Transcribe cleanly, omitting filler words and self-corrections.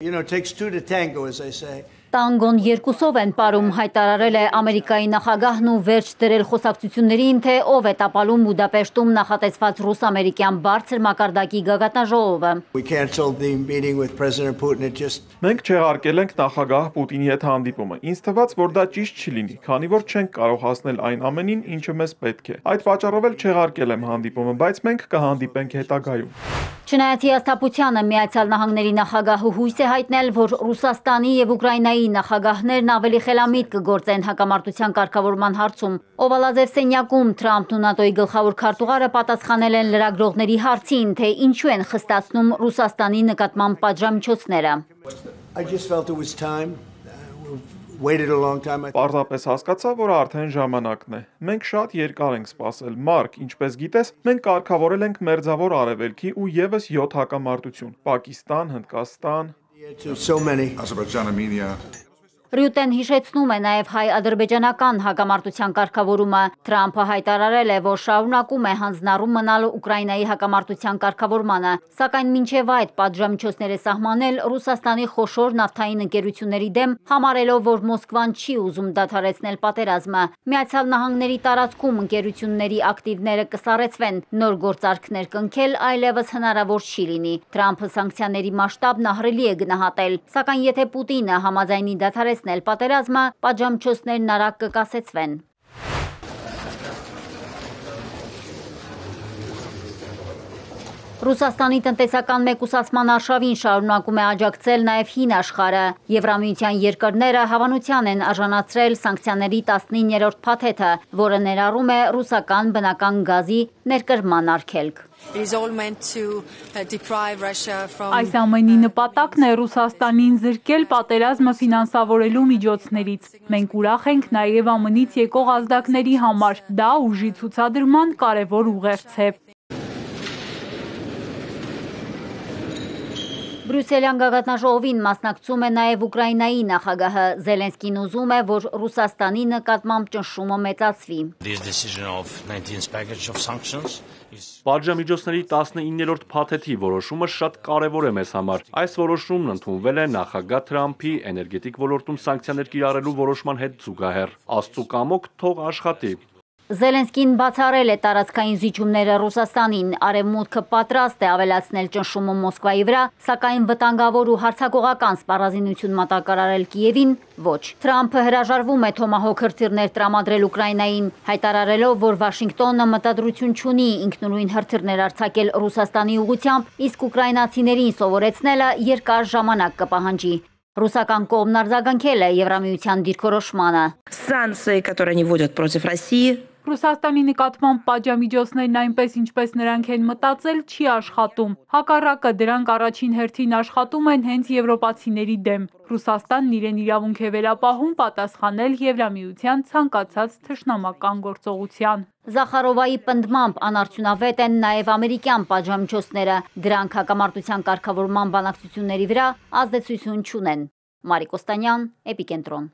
You know, it takes two to tango, as they say. Տանգոն երկուսով են պարում, հայտարարել է Ամերիկայի նախագահն ու վերջ դրել խոսակցություններին, թե ով է տապալում Բուդապեշտում նախատեսված ռուս-ամերիկյան բարձր մակարդակի գագաթնաժողովը։ Մենք չեղարկել ենք նախագահ Պուտինի հետ հանդիպումը։ Ինձ թվաց, որ դա ճիշտ չի լինի, քանի որ չենք կարող հասնել այն ամենին, ինչը մեզ պետք է։ Այդ պատճառով էլ չեղարկել եմ հանդիպումը, բայց մենք կհանդիպենք հետագայում։ Չնայած հիասթափությանը Միացյալ Նահանգների նախագահը հույս է հայտնել, որ Ռուսաստանի եւ Ուկրաինայի նախագահներն ավելի խելամիտ կգործեն հակամարտության կարգավորման հարցում։ Օվալաձև սենյակում Թրամփն ու ՆԱՏՕ-ի գլխավոր քարտուղարը պատասխանել են լրագրողների հարցին, թե ինչու են խստացնում Ռուսաստանի նկատմամբ պատժամիջոցները։ Պարզապես հասկացա, որ արդեն ժամանակն է։ Մենք շատ երկար ենք սպասել։ Մարկ, ինչպես գիտես, մենք կարգավորել ենք Մերձավոր Արևելքի ու եւս 7 հակամարտություն՝ Պակիստան, Հնդկաստան, Ադրբեջան, Արմենիա։ Ռյուտեն հիշեցնում է նաև հայ-ադրբեջանական հակամարտության կարգավորումը։ Թրամփը հայտարարել է, որ շարունակում է հանձնառու մնալ Ուկրաինայի հակամարտության կարգավորմանը, սակայն մինչև այդ պատժամիջոցներ է սահմանել Ռուսաստանի խոշոր նավթային ընկերությունների դեմ, համարելով, որ Մոսկվան չի ուզում դադարեցնել պատերազմը։ Միացյալ Նահանգների տարածքում ընկերությունների ակտիվները կսառեցվեն, նոր գործարքներ կնքել այլևս հնարավոր չի լինի։ Թրամփը սանկցիաների մասշտաբն ահռելի է գնահատել, սակայն եթե Պուտինը համաձայնի դադարեցնել պատերազմը, պատժամիջոցներն արագ կկասեցվեն։ Ռուսաստանի տնտեսական մեկուսացման արշավին շարունակում է աջակցել նաև հին աշխարհը։ Եվրամիության երկրները հավանության են արժանացրել սանկցիաների 19-րդ փաթեթը, որը ներառում է ռուսական բնական գազի ներկրման արգելք։ Այս ամենի նպատակն է Ռուսաստանին զրկել պատերազմը ֆինանսավորելու միջոցներից։ Մենք ուրախ ենք նաև ԱՄՆ-ից եկող ազդակների համար։ Դա ուժի ցուցադրման կարևոր ուղերձ է։ Բրյուսելյան գագաթնաժողովին մասնակցում է նաև Ուկրաինայի նախագահը։ Զելենսկին ուզում է, որ Ռուսաստանի նկատմամբ ճնշումը մեծացվի։ Պատժամիջոցների 19-րդ փաթեթի որոշումը շատ կարևոր է մեզ համար։ Այս որոշումն ընդունվել է նախագահ Թրամփի էներգետիկ ոլորտում սանկցիաներ կիրառելու որոշման հետ զուգահեռ։ Աստծու կամոք թող աշխատի։ Զելենսկին բացառել է տարածքային զիջումները Ռուսաստանին, Արևմուտքը պատրաստ է ավելացնել ճնշումը Մոսկվայի վրա, սակայն վտանգավոր ու հարձակողական սպառազինություն մատակարարել Կիևին ոչ։ Թրամփը հրաժարվում է Թոմահոք հրթիռներ տրամադրել Ուկրաինային, հայտարարելով, որ Վաշինգտոնը մտադրություն չունի ինքնուրույն հրթիռներ արձակել Ռուսաստանի ուղղությամբ, իսկ ուկրաինացիներին սովորեցնելը երկար ժամանակ կպահանջի։ Ռուսական կողմն արձագանքել է Եվրամիության դիրքորոշմանը։ Санкции, которые они вводят против России, Ռուսաստանի նկատմամբ պատժամիջոցներն այնպես, ինչպես նրանք են մտածել, չի աշխատում։ Հակառակը, դրանք առաջին հերթին աշխատում են հենց եվրոպացիների դեմ։ Ռուսաստանն իրեն իրավունք է վերապահում պատասխանել Եվրամիության ցանկացած թշնամական գործողության։ Զախարովայի պնդմամբ անարդյունավետ են նաև ամերիկյան պատժամիջոցները, դրանք հակամարտության կարգավորման բանակցությունների վրա ազդեցություն չունեն։ Մարիկ Օստանյան, Էպիկենտրոն։